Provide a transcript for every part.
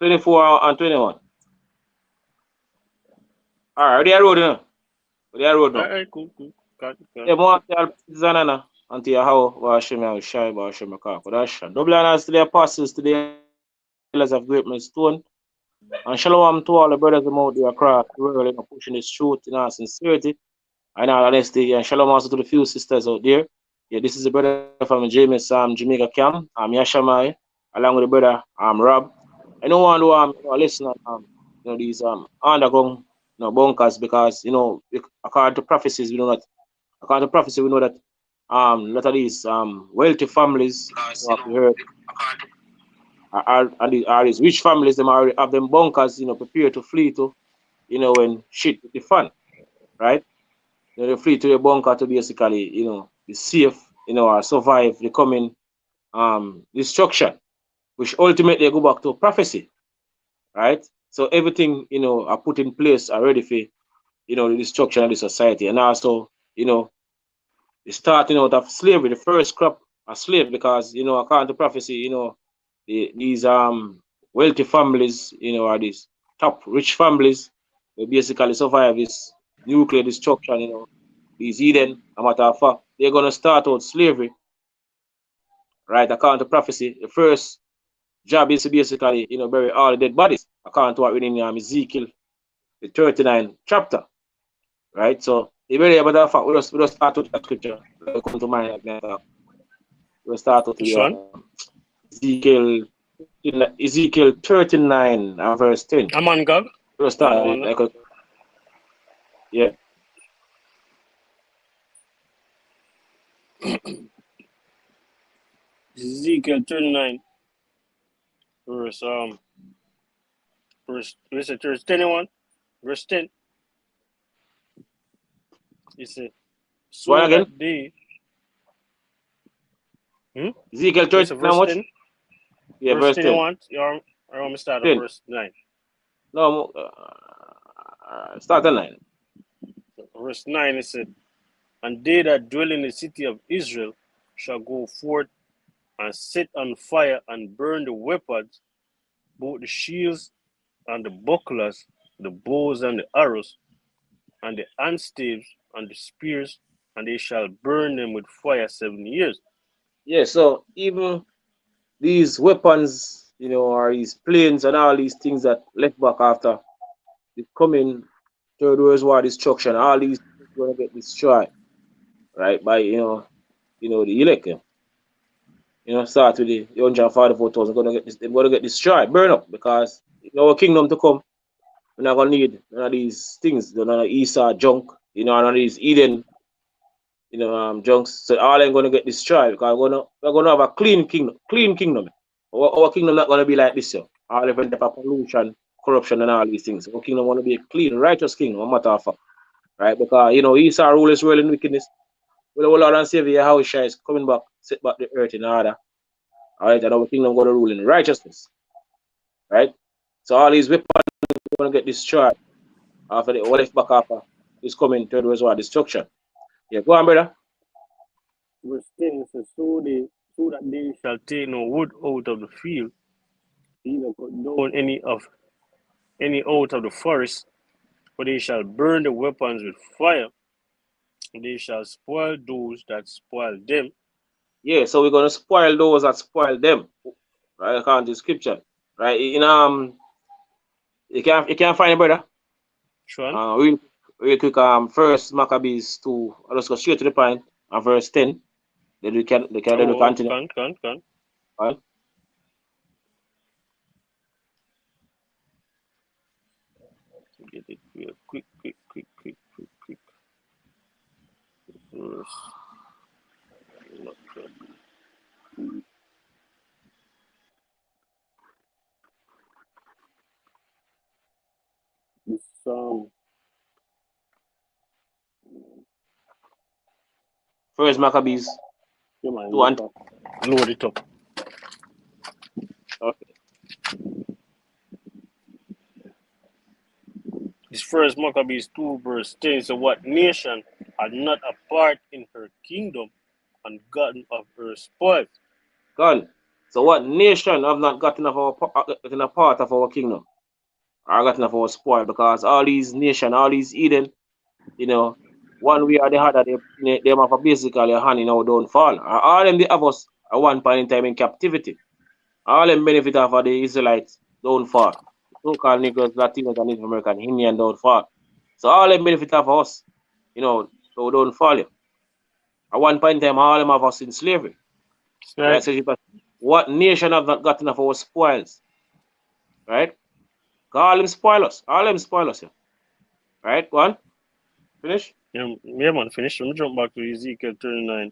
24 and 21. Alright, they are road, you know. They are road All now. right, cool. Got it. Yeah, more tell Zanana until how Washima Shai Washima Kakodasha. Double honors to the apostles, to the elders of Great Millstone. And shalom to all the brothers out there across the world, pushing this truth in our sincerity and our honesty. And shalom also to the few sisters out there. Yeah, this is the brother from James Jamaica Camp. I'm Yashamai, along with the brother Rob. Anyone who listen these underground bunkers, because according to prophecies we know that a lot of these wealthy families, we heard, are these rich families, them already have them bunkers, prepared to flee to, when shit hit the fan, right? They flee to the bunker to basically, be safe, or survive the coming destruction, which ultimately go back to prophecy, right? So everything, are put in place already for, the destruction of the society. And also, the starting out of slavery, the first crop of slave, because, according to prophecy, these wealthy families, are these top rich families, they basically survive this nuclear destruction, these Eden, a matter of fact, they're gonna start out slavery, right? According to prophecy, the first job is to basically, bury all the dead bodies, according to what we in Ezekiel, the 39 chapter, right? So the very matter of fact, we just start with that scripture that come to mind like that. We'll start with Which the one? Ezekiel Ezekiel 39 and verse 10. I'm on Gog. We'll I'm start on like yeah. Ezekiel 39, verse verse 21, verse 10. It says, One so again. that they Ezekiel it's 39 a how verse much? 10. Yeah, Verse verse 10. 21. I want to start at 10. verse 9. No, start at 9. Verse 9 it said, and they that dwell in the city of Israel shall go forth and set on fire and burn the weapons, both the shields and the bucklers, the bows and the arrows, and the handstaves and the spears, and they shall burn them with fire 7 years. Yeah, so even these weapons, or these planes and all these things that left back after the coming Third World War destruction, all these things gonna get destroyed, right? By the elect. Start with the 144,000 gonna get they're gonna get destroyed, burn up, because our kingdom to come, we're not gonna need none of these things, none of Esau junk, none of these Eden, junks. So all them gonna get destroyed, because we're gonna have a clean kingdom, clean kingdom. Our kingdom not gonna be like this, yo. All different type of pollution, corruption, and all these things. Our kingdom gonna be a clean, righteous kingdom, no matter of fact, right? Because Esau rule is ruling wickedness. With our Lord and Savior Yahushua is coming back, set back the earth in order. All right, and our kingdom gonna rule in righteousness, right? So all these weapons gonna get destroyed after the left back after this coming Third World War destruction. Yeah, go on, brother. Verse 10 says, so that they shall take no wood out of the field, neither cut down any out of the forest, for they shall burn the weapons with fire, and they shall spoil those that spoil them. Yeah, so we're gonna spoil those that spoil them, right? According to the scripture, right? You can't find it, brother. Which one? Real quick. First Maccabees 2. Let's go straight to the point. Verse 10. Then we Oh, continue. can. Right? Get it real quick. Verse, this First Maccabees yeah man, 2 and load it up. okay. This first Maccabees 2 verse 10 so what nation had not a part in her kingdom and gotten of her spoils? Gone. So what nation have not gotten gotten a part of our kingdom or gotten of our spoil? Because all these nation, all these Eden, you know, one way or the other, they have a basically a hand in our downfall. All them they have us at one point in time in captivity. All them benefit of the Israelites downfall. So-called Negroes, Latinos, and Native American, Indian downfall. So all them benefit of us, so downfall. Yeah. At one point in time, all them have us in slavery. Right? Right. So what nation have not gotten of our spoils? Right? All them spoil us. All them spoil us. Yeah. Right? Go on. Finish? Yeah, man, finish. Let me jump back to Ezekiel 39,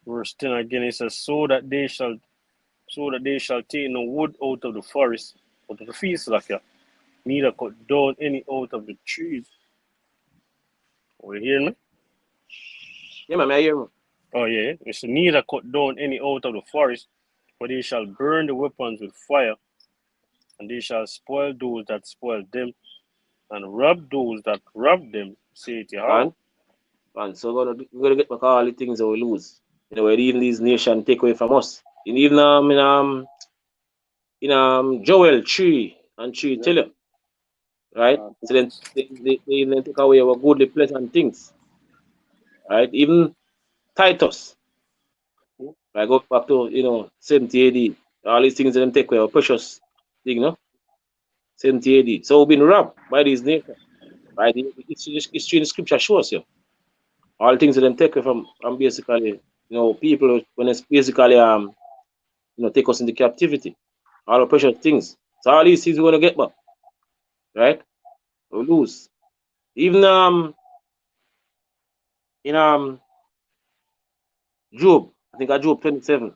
verse 10 again. It says, so that they shall take no wood out of the forest, out of the fields, like yeah, neither cut down any out of the trees. Are you hearing me? Yeah, man, I hear you. Oh yeah. It says, neither cut down any out of the forest, for they shall burn the weapons with fire, and they shall spoil those that spoil them, and rob those that rob them, saith Yahweh. And so we're gonna get back all the things that we lose. Where even these nations take away from us. And even Joel 3 and 3 tell you, right? So then they even take away our goodly pleasant things. Right? Even Titus, right? Go back to 70 AD. All these things that them take away our precious thing, 70 AD. So we've been robbed by these nations. Right? History in the scripture shows you. All things that them take away from basically, people when it's basically take us into captivity. All the precious things. So all these things we're gonna get back, right? We lose. Even in Job, I think Job 27,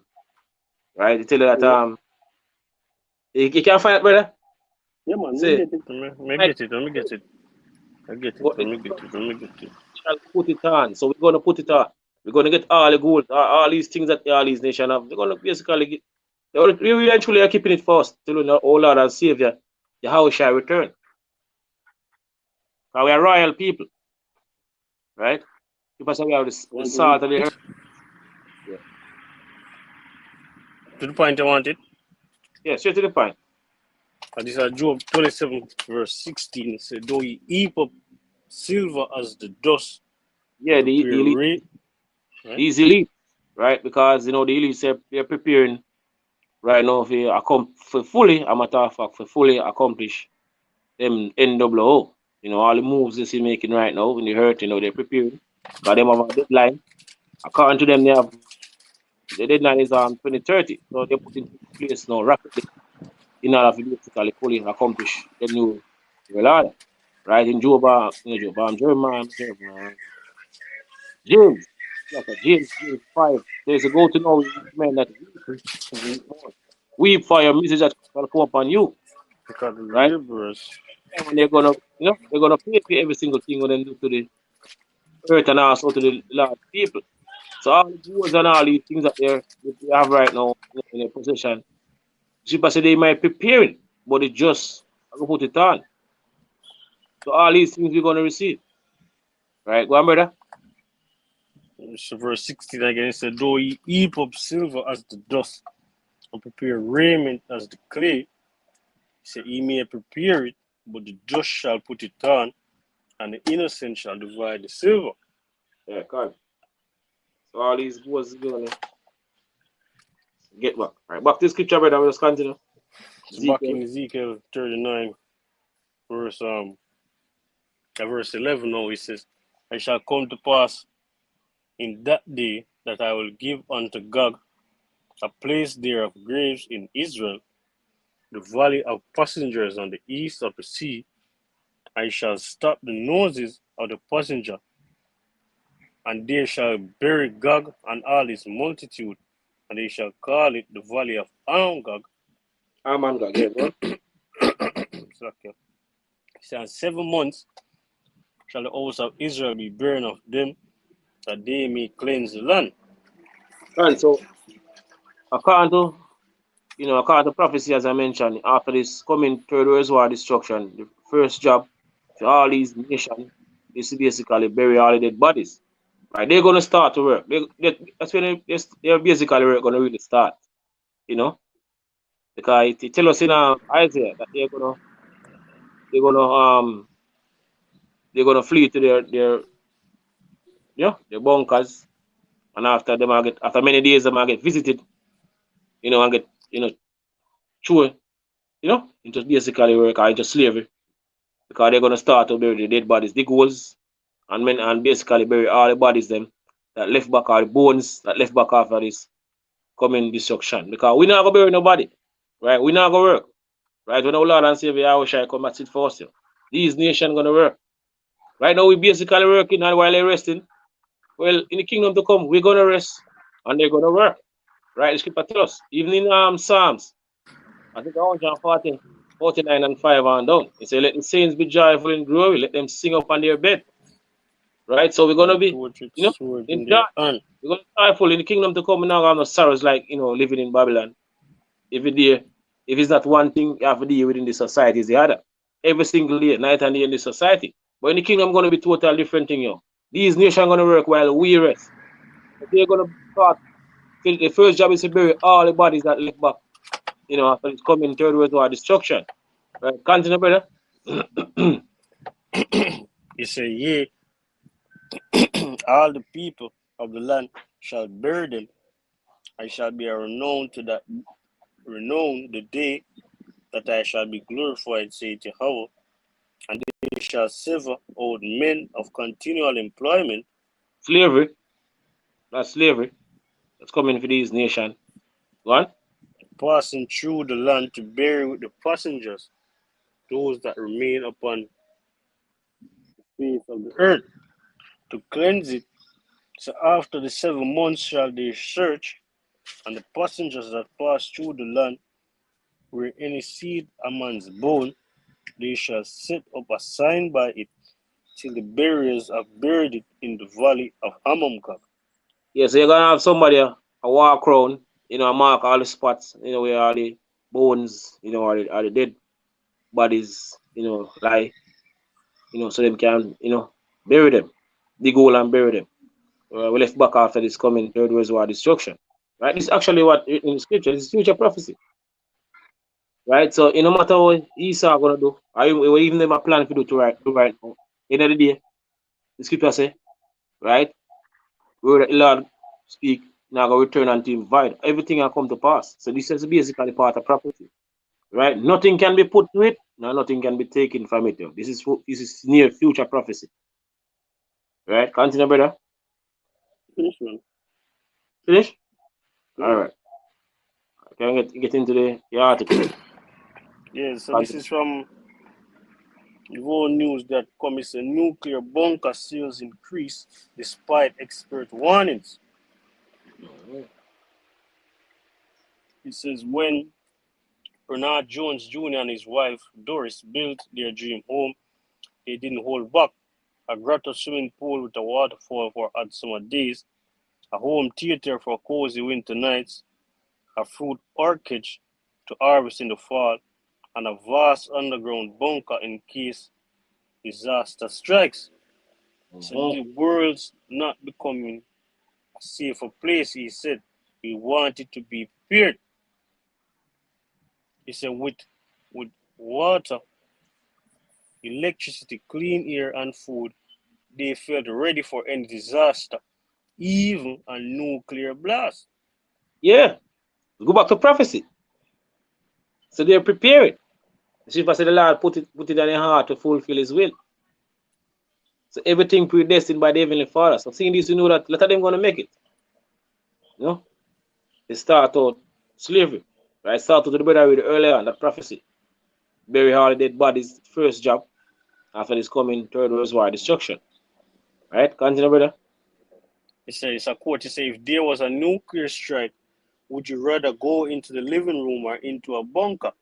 right? They tell you that you can't find it, brother. Yeah, man, Say, Let me get it. Let me get it. Let me get it. Let me get it. shall put it on. So we're gonna put it on. We're gonna get all the gold, all these things that all these nations have. They're gonna basically get. We eventually are keeping it first till oh Lord and Savior, the house shall return. Because we are royal people, right? Because we have the salt of the earth. Yeah. To the point I wanted. Yeah, straight to the point. And this is Job 27, verse 16. It said, though he heap up silver as the dust, Yeah, the prepare elite, rate. Right? these elite, right? Because the elites they're preparing right now for fully, a matter of fact, for fully accomplish them NWO. All the moves they see making right now in the hurt, they're preparing. Because them have a deadline. According to them, the deadline is on 2030. So they're putting into place now rapidly in order to basically fully accomplish the new world order. Right in James, like a James 5. There's a go to know man that weep for your message that will come upon you, Because the right? laborers. And when they're gonna pay for every single thing when they do to the earth and also to the large people. So all the wars and all these things that they have right now in their possession, people say they might prepare it, but it just I can put it on. So all these things we're gonna receive, right? Go on, brother. So verse 16 again, it said, though he heap up silver as the dust, and prepare raiment as the clay, he said, he may prepare it, but the just shall put it on, and the innocent shall divide the silver. Yeah, God. So all these wars we're gonna get back. Right, back to the scripture, brother. We'll just continue. So back Ezekiel. in Ezekiel 39, verse 11 now, it says, it shall come to pass in that day that I will give unto Gog a place there of graves in Israel, the valley of passengers on the east of the sea. I shall stop the noses of the passenger, and they shall bury Gog and all his multitude, and they shall call it the valley of Angog. Amen, God. Yeah, go on. So 7 months shall the house of Israel be burned of them, that they may cleanse the land. And so according to prophecy, as I mentioned, after this coming third world war destruction, the first job for all these nations is to basically bury all the dead bodies. Right? They're gonna start to work. That's when they're basically gonna really start. you know, because it tell us in Isaiah that they're gonna they're gonna flee to their their bunkers, and after them I get after many days them I get visited, and get through, into basically work or into slavery, because they're gonna start to bury the dead bodies, dig holes, and basically bury all the bodies them that left back, all the bones that left back after this coming destruction. Because we not gonna bury nobody, right? We not gonna work, right? When our Lord and Savior Yahushua come and sit for us, these nations gonna work. Right now we basically working, and while they're resting, well, in the kingdom to come, we're gonna rest and they're gonna work. Right? The scripture tells us. Even in Psalms, I think 140, 49 and 5 on down. It says, let the saints be joyful in glory, let them sing up on their bed. Right? So we're gonna And be, tortured you know, sword in in joy. their hand. We're gonna be joyful in the kingdom to come. We're not gonna have no sorrows like living in Babylon. Every day, if it's not one thing, you have to deal within the society is the other. Every single day, night and day in the society. But in the kingdom gonna be total different thing. These nations gonna work while we rest. But they're gonna start. The first job is to bury all the bodies that left back, after it's coming third world war destruction. Right? Continue, brother. He said, yea, all the people of the land shall bury them. I shall be a renown the day that I shall be glorified, saith Jehovah. And they shall sever out men of continual employment, Slavery, not slavery. That's coming for these nations. Go on. passing through the land to bury with the passengers those that remain upon the face of the earth, to cleanse it. So after the 7 months shall they search, and the passengers that pass through the land, where any seed a man's bone, they shall set up a sign by it, till the buriers have buried it in the valley of Ammon. Yeah, so you're gonna have somebody a walk around, mark all the spots, where all the bones, all the dead bodies, lie, so them can, bury them, dig hole and bury them. We left back after this coming third world war destruction. Right? This is actually what in the scripture, this is future prophecy. Right? So no matter what Esau gonna do, or even them a plan to do to right now. End of the day, the scripture say, right? Where the Lord speak, now go return unto him void. Everything will come to pass. So this is basically part of prophecy. Right? Nothing can be put to it, no, nothing can be taken from it. This is near future prophecy. Right? Continue, brother. Finish, man. Finish? Yeah. Alright. Can I get into the article then? Yeah, so this Continue. is from the whole news that comes a nuclear bunker sales increase despite expert warnings. It says when Bernard Jones Jr. and his wife Doris built their dream home, they didn't hold back. A grotto swimming pool with a waterfall for hot summer days, a home theater for cozy winter nights, a fruit orchard to harvest in the fall, and a vast underground bunker in case disaster strikes. So Mhm. the world's not becoming a safer place, he said. We want it to be prepared. He said with water, electricity, clean air, and food, they felt ready for any disaster, even a nuclear blast. Yeah. Go back to prophecy. So they're preparing. The scripture said the Lord put it on their heart to fulfill his will. So everything predestined by the Heavenly Father. So seeing this, you know that a lot of them gonna make it. You know? They start out slavery. Right? Start out to the brother with earlier on that prophecy. Bury all the dead bodies, first job after this coming third world war destruction. Right? Continue, brother. He said, it's a quote. He said, if there was a nuclear strike, would you rather go into the living room or into a bunker?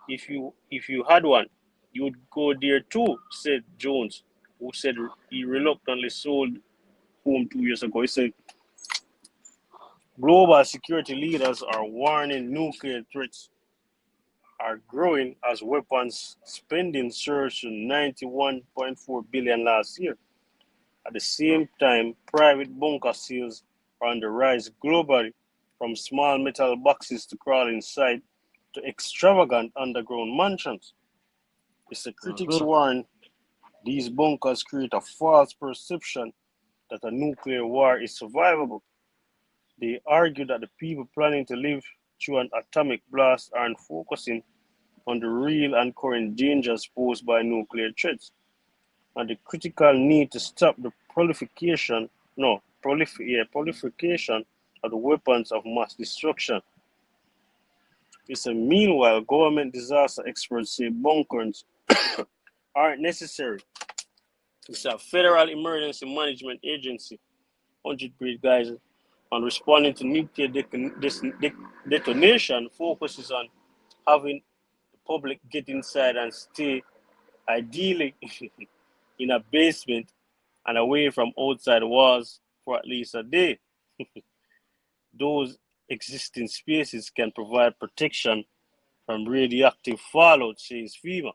If you had one, you would go there too, said Jones, who said he reluctantly sold home 2 years ago. He said global security leaders are warning nuclear threats are growing as weapons spending surged to 91.4 billion last year. At the same time, private bunker sales are on the rise globally from small metal boxes to crawl inside to extravagant underground mansions. Mr. Critics warn these bunkers create a false perception that a nuclear war is survivable. They argue that the people planning to live through an atomic blast aren't focusing on the real and current dangers posed by nuclear threats and the critical need to stop the proliferation of the weapons of mass destruction. Meanwhile, government disaster experts say bunkers aren't necessary. It's a Federal Emergency Management Agency, 100 breed guys, on responding to nuclear detonation focuses on having the public get inside and stay, ideally, in a basement and away from outside walls for at least a day. Those existing spaces can provide protection from radioactive fallout, says FEMA.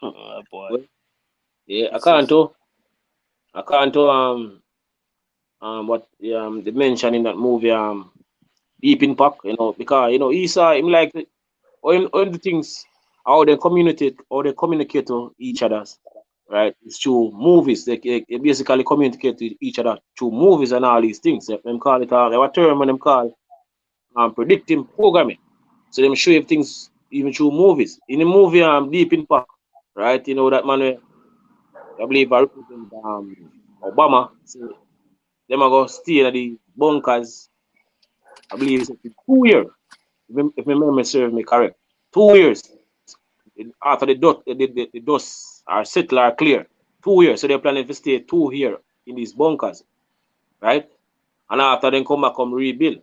Oh, boy. Yeah, I can't what they mentioned in that movie Deep Impact, because he saw him like all the things how they communicate to each other, right? It's through movies. They basically communicate to each other through movies and all these things. Them call it they have a term when them call predicting programming. So them show you things even through movies. In the movie Deep Impact, right? You know that man I believe I represent Obama. So them are going to stay in the bunkers. I believe it's 2 years. If my memory serves me correct, 2 years after the dust are settled are clear. 2 years, so they're planning to stay 2 years in these bunkers, right? And after then come back and rebuild,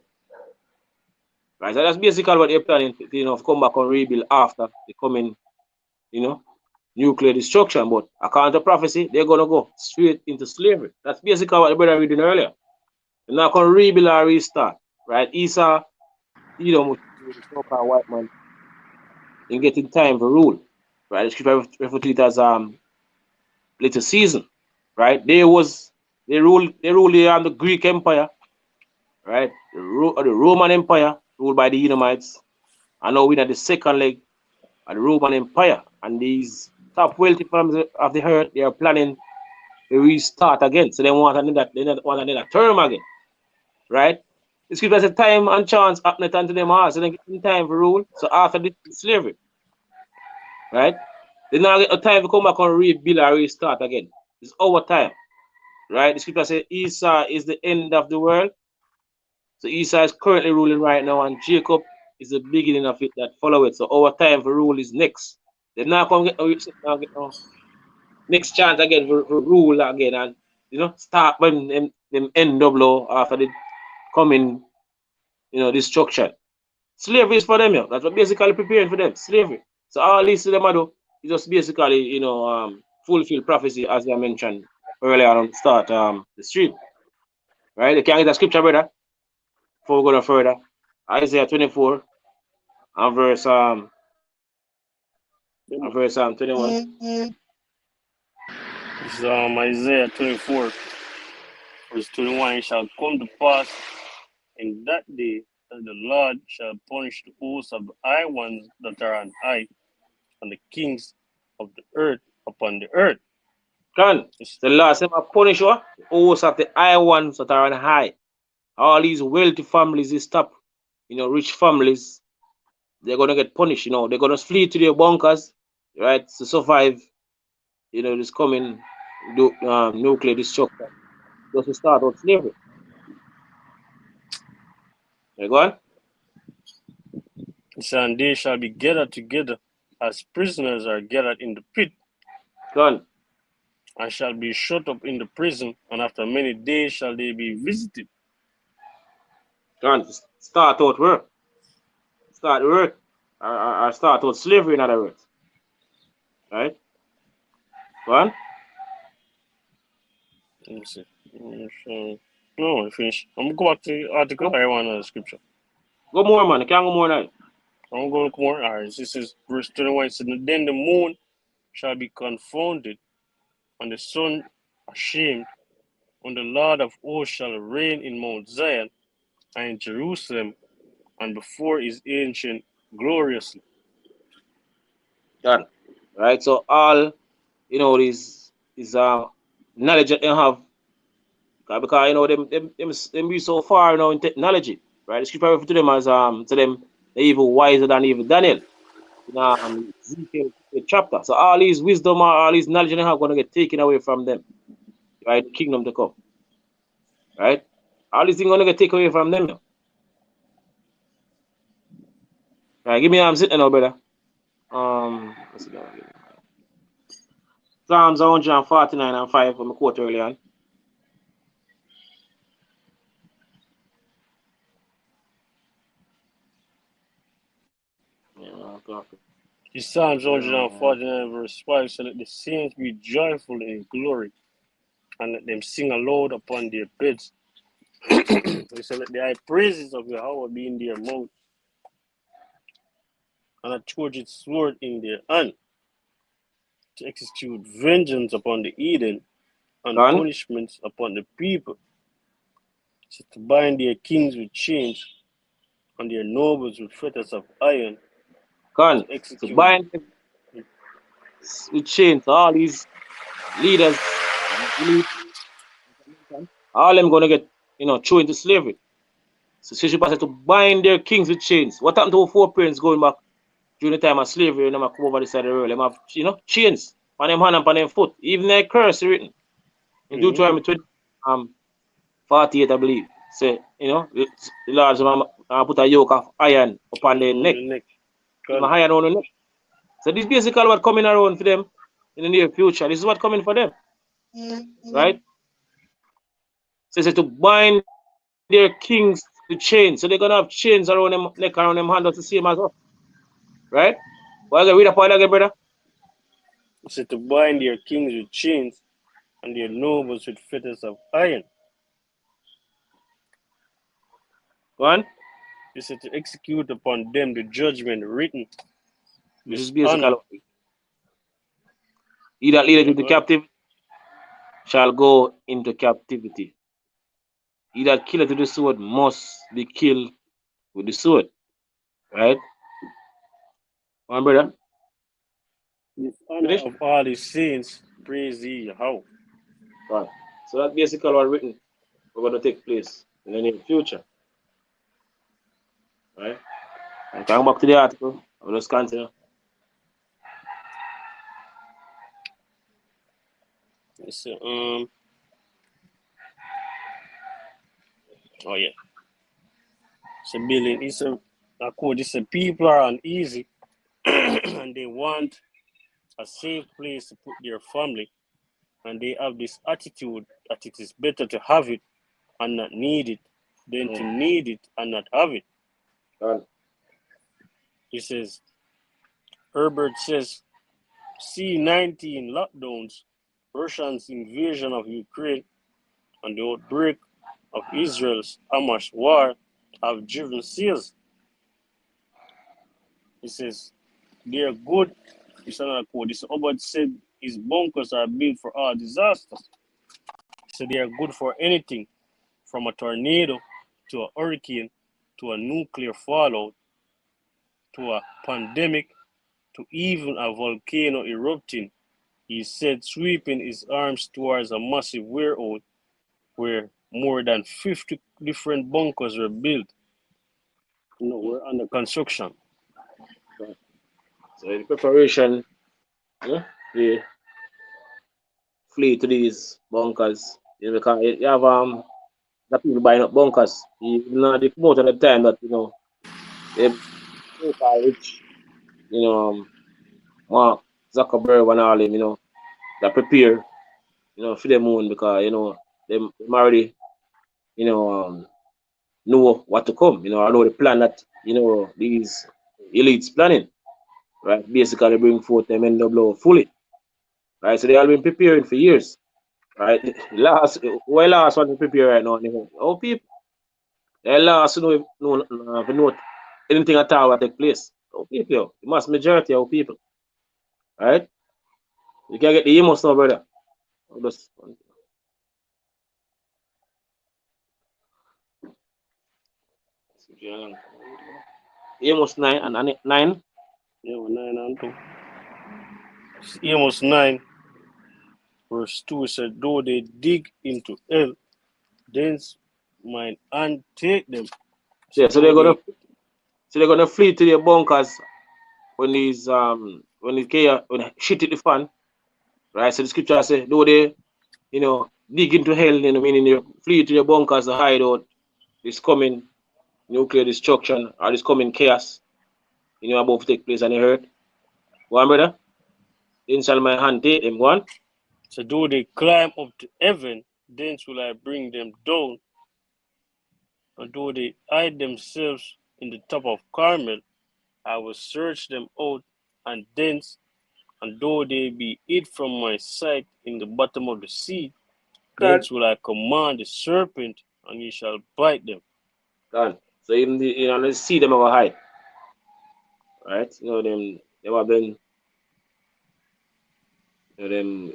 right? So that's basically what they're planning to come back and rebuild after the coming, nuclear destruction. But according to prophecy, they're gonna go straight into slavery. That's basically what the brother reading earlier. They're not gonna rebuild or restart, right? Esau, the so-called white man, in getting time for rule, right? The scripture refer to it as little season, right? They ruled the Greek Empire, right? The Roman Empire ruled by the Edomites, and now we're at the second leg of the Roman Empire, and these top wealthy families of the earth, they are planning to restart again. So they want another term again, right? The scripture says time and chance happened unto them all, so they get time for rule. So after this slavery, right? They now get a time to come back and rebuild or restart again. It's our time, right? The scripture says Esau is the end of the world. So Esau is currently ruling right now, and Jacob is the beginning of it that follow it. So our time for rule is next. They're not going to get no next chance again for rule again, and start when them NWO after the coming destruction. Slavery is for them, that's what basically preparing for them. Slavery. So all these them do is just basically fulfill prophecy as I mentioned earlier on the start the stream. Right? You can get a scripture, brother, before we go no further. Isaiah 24 and verse 21. It's Isaiah 24, verse 21. It shall come to pass in that day that the Lord shall punish the hosts of the high ones that are on high, and the kings of the earth upon the earth. The Lord said, I punish what? The hosts of the high ones that are on high. All these wealthy families, they stop, rich families, they're gonna get punished. They're gonna flee to their bunkers, right, to survive. This coming nuclear destruction. Just to start out slavery. You go on? And they shall be gathered together as prisoners are gathered in the pit. Go on. And shall be shut up in the prison, and after many days shall they be visited. Go on. Start out work. Start work. Or start out slavery, in other words. Right? Go on. Let me see. No, I finish. I'm going to go back to the article. I want the scripture. Go more, man. You can't go more now. I'm going to go more. All right, this is verse 21. It says, then the moon shall be confounded, and the sun ashamed, when the Lord of hosts shall reign in Mount Zion, and in Jerusalem and before his ancient gloriously. Done. Right? So all is knowledge that they have because them be so far in technology. Right? The scripture refer to them as to them they even wiser than even Daniel in Ezekiel chapter. So all these wisdom, all these knowledge they have gonna get taken away from them. Right? The kingdom to come. Right? All these things gonna get taken away from them. Now. Right, give me sitting now, brother. Let's see that. Psalms 149 and 5 from the quote earlier on. Yeah, In Psalms 149 verse 5 so let the saints be joyful in glory and let them sing aloud upon their beds. He said, let the high praises of Yahweh be in their mouth and a two-edged sword in their hand to execute vengeance upon the heathen and Gone, punishments upon the people. So to bind their kings with chains and their nobles with fetters of iron gone. to To execute. bind them with chains, all these leaders, all them gonna get, thrown into slavery. So Scripture said to bind their kings with chains. What happened to our foreparents going back during the time of slavery? Them come over the side of the world. Them have, chains on them hand and on them foot. Even their curse written in Deuteronomy 48, I believe. Say, the Lord's gonna put a yoke of iron upon their On neck. the neck. Give them iron on the neck. So this is basically what coming around for them in the near future. This is what coming for them. Right? So to bind their kings with chains. So they're gonna have chains around them neck, around them hand, that's the same as us. Right? Well, I read a point again, brother. He said to bind their kings with chains and their nobles with fetters of iron. Go on. He said to execute upon them the judgment written. This is Dishonor. basically he that leadeth into captivity shall go into captivity. He that killeth with the sword must be killed with the sword. Right? Go on, brother. Dishonor Finish? of all his saints, praise ye Yahweh. Right. So that's basically what written we're going to take place in the near future. Right? And coming back to the article, I'll just continue. So, oh yeah. So Billy, it's a quote, it's a people are uneasy and they want a safe place to put their family, and they have this attitude that it is better to have it and not need it than to need it and not have it. He says, Herbert says, C-19 lockdowns, Russia's invasion of Ukraine, and the outbreak of Israel's Hamas war have driven sales. He says, they are good. It's another quote. This Obad said his bunkers are built for all disasters. So they are good for anything from a tornado to a hurricane to a nuclear fallout to a pandemic to even a volcano erupting. He said, sweeping his arms towards a massive warehouse where more than 50 different bunkers were built. Were under construction. So in preparation, they flee to these bunkers. Because you have the people buying up bunkers. They promote at the time that they so rich, Mark Zuckerberg and all them, that prepare, for them own because them already, know what to come. I know the plan that these elites planning, right? Basically bring forth them NWO fully. Right? So they have been preparing for years. Right? Last one to prepare right now. Our people, they last know anything at all what take place. Our people, the mass majority of our people. Right? You can get the emos now, brother. Amos 9 and 9. Yeah, 9 and 2. Amos 9, verse 2 said, though they dig into hell, thence mine hand take them. Yeah, so they're gonna flee to their bunkers when these when the shit hit the fan, right? So the scripture says, though they dig into hell, meaning they flee to their bunkers to hide out this coming nuclear destruction or this coming chaos, about to take place on the earth. Go on, brother. Then shall my hand take them. Go on. So though they climb up to heaven, thence will I bring them down. And though they hide themselves in the top of Carmel, I will search them out, and thence, and though they be hid from my sight in the bottom of the sea, thence will I command the serpent, and he shall bite them. Done. So even let's see them over high. Right? Them have been them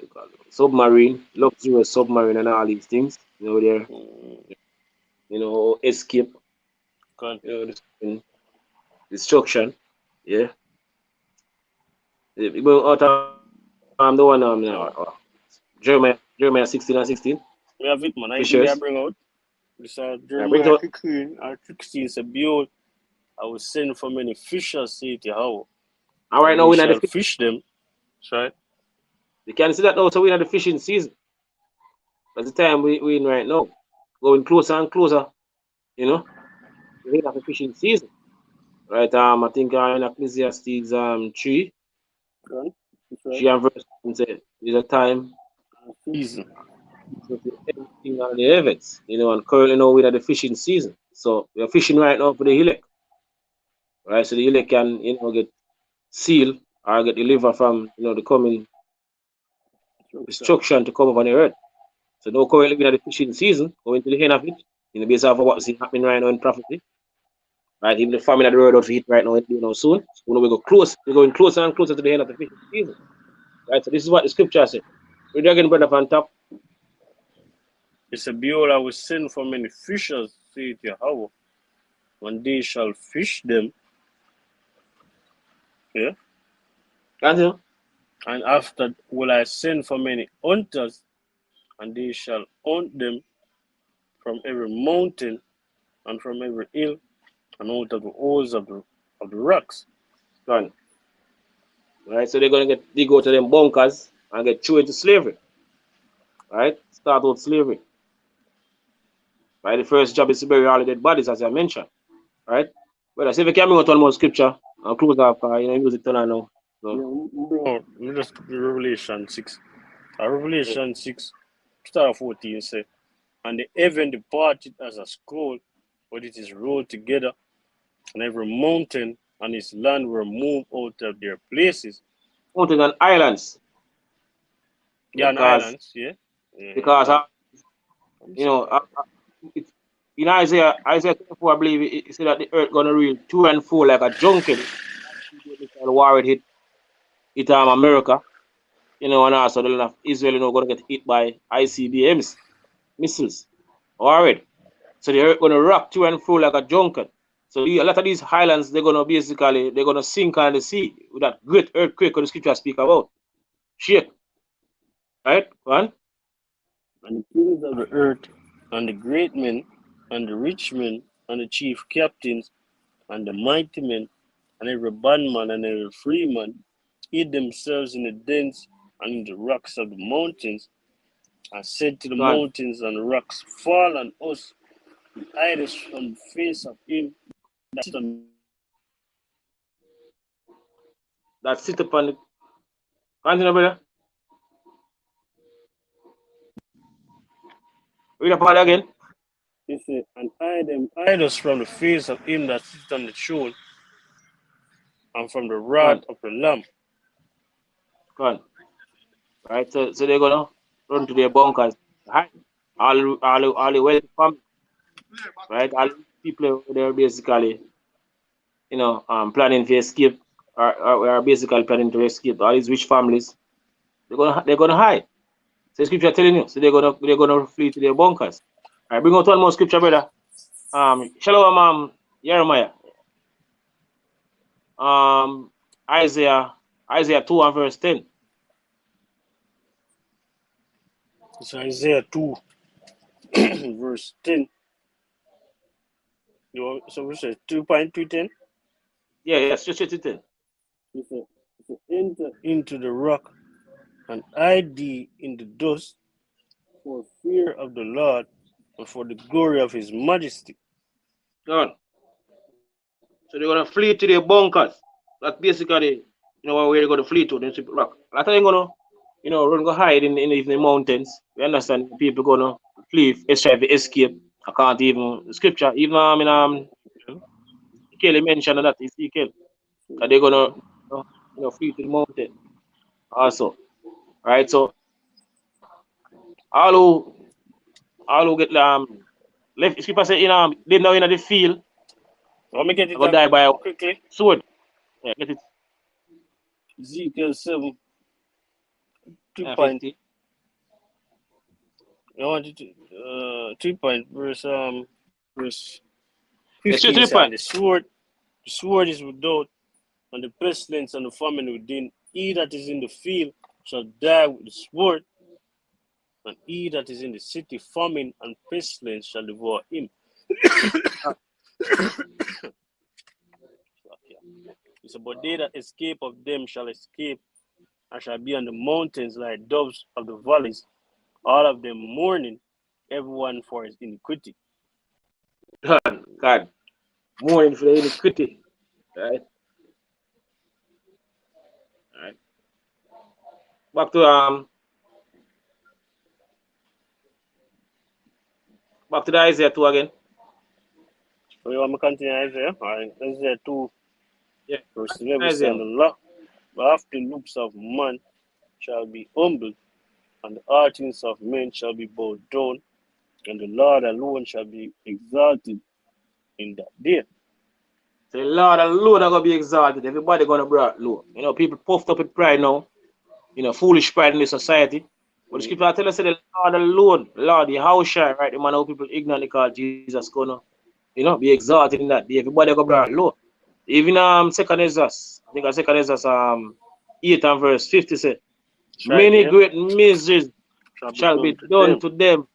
submarine, luxurious submarine and all these things. They're escape. Destruction. Yeah. Out of the one now. Jeremiah 16 and 16. We have it, man. I think I bring out. This Jeremiah 16 said, behold, I will send for many fishers, say to Yahweh. All right, now we shall fish them. That's right. You can see that now, so we're in the fishing season. That's the time we're in right now. Going closer and closer, we're in the fishing season. Right, I think in Ecclesiastes 3, right. 3 and verse 1 said, there's a time season. Everything on the heavens, and currently now we're at the fishing season. So we're fishing right now for the elect. Right, so the elect can, get sealed or get delivered from, the coming destruction to come upon the earth. So now currently we're at the fishing season, going to the end of it, based off of what's happening right now in prophecy. Right, even the famine of the world out to hit right now, soon. So we go close, we're going closer and closer to the end of the fishing season. Right, so this is what the scripture says. We're dragging brother on top. It's a behold, I will send for many fishers, saith Yahweh, when they shall fish them. Yeah. Continue. And after will I send for many hunters, and they shall hunt them from every mountain and from every hill and out of the holes of the rocks. Done. Right, so they're gonna go to them bunkers and get thrown into slavery. Right? Start out slavery. Right, the first job is to bury all the dead bodies, as I mentioned. Right? Well, I see if we can bring out one more scripture and close off, music turn on now. So. Let me just Revelation 6. Revelation 6, start 14 say, and the heaven departed as a scroll, but it is rolled together, and every mountain and its land were moved out of their places. Mountains and islands. Yeah, and islands, yeah. Because in Isaiah 24, I believe it said that the earth gonna reel to and fro like a junket. War hit America, and also the land of Israel, gonna get hit by ICBMs, missiles. Alright. So the earth gonna rock to and fro like a junket. So a lot of these highlands, they're gonna sink on the sea with that great earthquake that the scripture speak about. Shake. Right? Go on. And the kings of the earth, and the great men, and the rich men, and the chief captains, and the mighty men, and every bondman and every freeman hid themselves in the dens and in the rocks of the mountains, and said to the mountains and rocks, fall on us, and hide us from the face of him that sit on that sit upon the. Continue, brother. Read the part again. He said, and hide us from the face of him that sits on the throne, and from the wrath of the Lamb. Go right, so they're gonna run to their bunkers. Right? All the wealthy family, right? All people they're basically, planning to escape, or are basically planning to escape. All these rich families, they're gonna hide. So the scripture telling you, so they're gonna flee to their bunkers. All right, bring out one more scripture, brother. Shalom, Jeremiah. Isaiah 2 and verse 10. It's Isaiah 2, verse 10. So we say 2.210? Yeah, just 10. If you enter into the rock and hide thee in the dust for fear of the Lord and for the glory of his majesty. Go on. So they're gonna flee to their bunkers. That's basically, where they're gonna flee to. Then rock. A lot of them gonna, run go hide in the mountains. We understand people gonna flee, try to escape. I can't even scripture. Even Ezekiel mentioned that Ezekiel that they're gonna flee to the mountain also. Right? So all who get left scripture say they now in the field, Let me get they're it gonna up die by a quickly. sword. Yeah, get it. Ezekiel 7, 2 Yeah, point. 50. I wanted to 2 point verse Yeah, straight to 15 the saying point. the sword is without, and the pestilence and the famine within. He that is in the field shall die with the sword, and he that is in the city, famine and pestilence shall devour him. It's about they that escape of them shall escape, and shall be on the mountains like doves of the valleys, all of them mourning, everyone for his iniquity. God, mourning for the iniquity. Right? Right. Back to back to the Isaiah 2 again. So you want me to continue Isaiah? Alright, Isaiah 2, Yeah. verse 11 saying Isaiah. the law after the looks of man shall be humbled, and the heartings of men shall be bowed down, and the Lord alone shall be exalted in that day. So the Lord alone are gonna be exalted. Everybody gonna be brought low. People puffed up with pride now. Foolish pride in the society. But the scripture tell us that the Lord alone, Lord, the house shall, right? The man how people ignorantly call Jesus gonna, be exalted in that day. Everybody gonna be brought low. Even second Ezra's, I think second Ezra's 8 and verse 50 said, Right many there great miseries shall be shall be done to done them. to them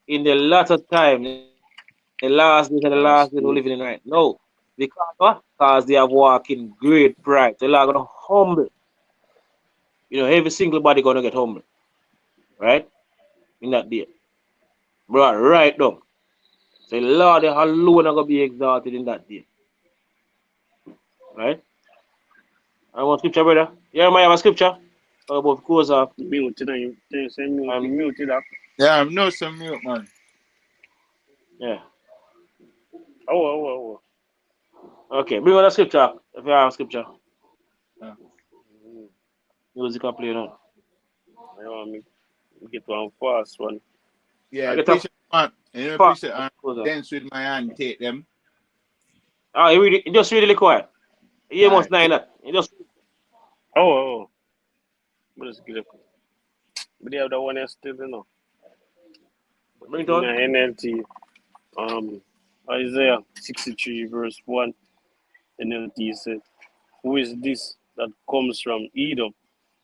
in the latter time, the last days and the last days we're Last living in day. right now. Because what? Because they have walked in great pride. So they're gonna humble. Every single body gonna get humble, right? In that day. Bro, right down. So Lord alone are gonna be exalted in that day. Right? I want scripture, brother. Yeah, I have a scripture. About course of Muted and you say mute, um muted up. Yeah, I'm no some mute, man. yeah. Oh. Okay, bring on the scripture. If you have a scripture. Yeah, Music are playing on. I want me to get one fast one. I yeah, get a appreciate man. fast Appreciate closer. dance with my hand, take them. You just really quiet. You must Alright. know that. You just Oh. But it's good. But they have that one still, bring it In the on. NLT, Isaiah 63, verse 1, NLT said, who is this that comes from Edom,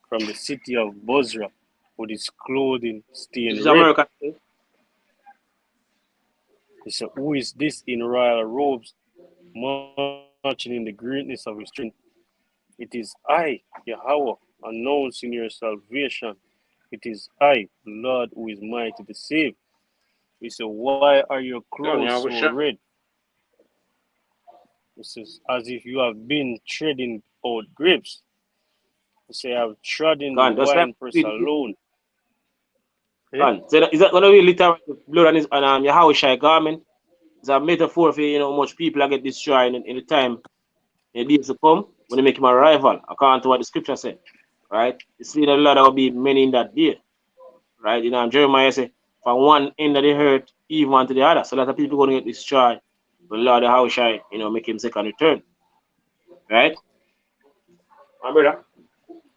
from the city of Bozrah, with his clothing This stained is red? American. He said, who is this in royal robes, marching in the greatness of his strength? It is I, Yahweh, announcing your salvation. It is I, the Lord, who is mighty to save. He said, why are your clothes Yeah, so sure. red? He says, as if you have been treading out grapes. He said, I have trodden the Gone. Just like winepress alone. Eh? gone. So is that gonna be literal blood on your house garment? It's a metaphor for how much people are get destroyed in the time in the days to come when they make him a rival, according to what the scripture said. Right? You see that a lot will be many in that day. Right? Jeremiah said, from one end of the earth, even to the other. So a lot of people gonna get destroyed. But Lord the house make him second return. Right? My brother.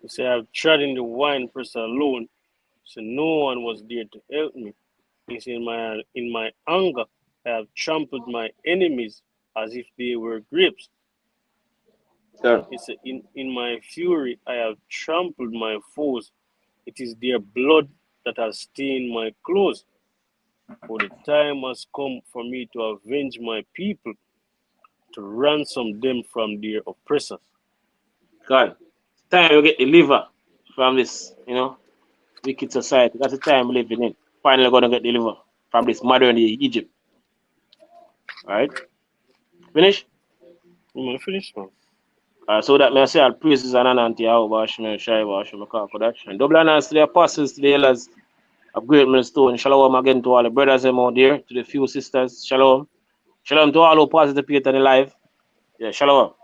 He said, I have trodden the winepress alone. So no one was there to help me. He said, in my anger, I have trampled my enemies as if they were grapes. Sure. It's in my fury I have trampled my foes. It is their blood that has stained my clothes. For the time has come for me to avenge my people, to ransom them from their oppressors. God, it's time we get delivered from this, wicked society. That's the time we're living in. Finally gonna get delivered from this modern day Egypt. Alright? Finish? I'm gonna finish now. So that may I say all praises and honor unto Yahweh, Hashem, Shai, Hashem, Kodash. And double honors to the apostles, to the elders of Great Millstone. Shalom again to all the brothers them out there, to the few sisters. Shalom. Shalom to all who participate in the live. Yeah, shalom.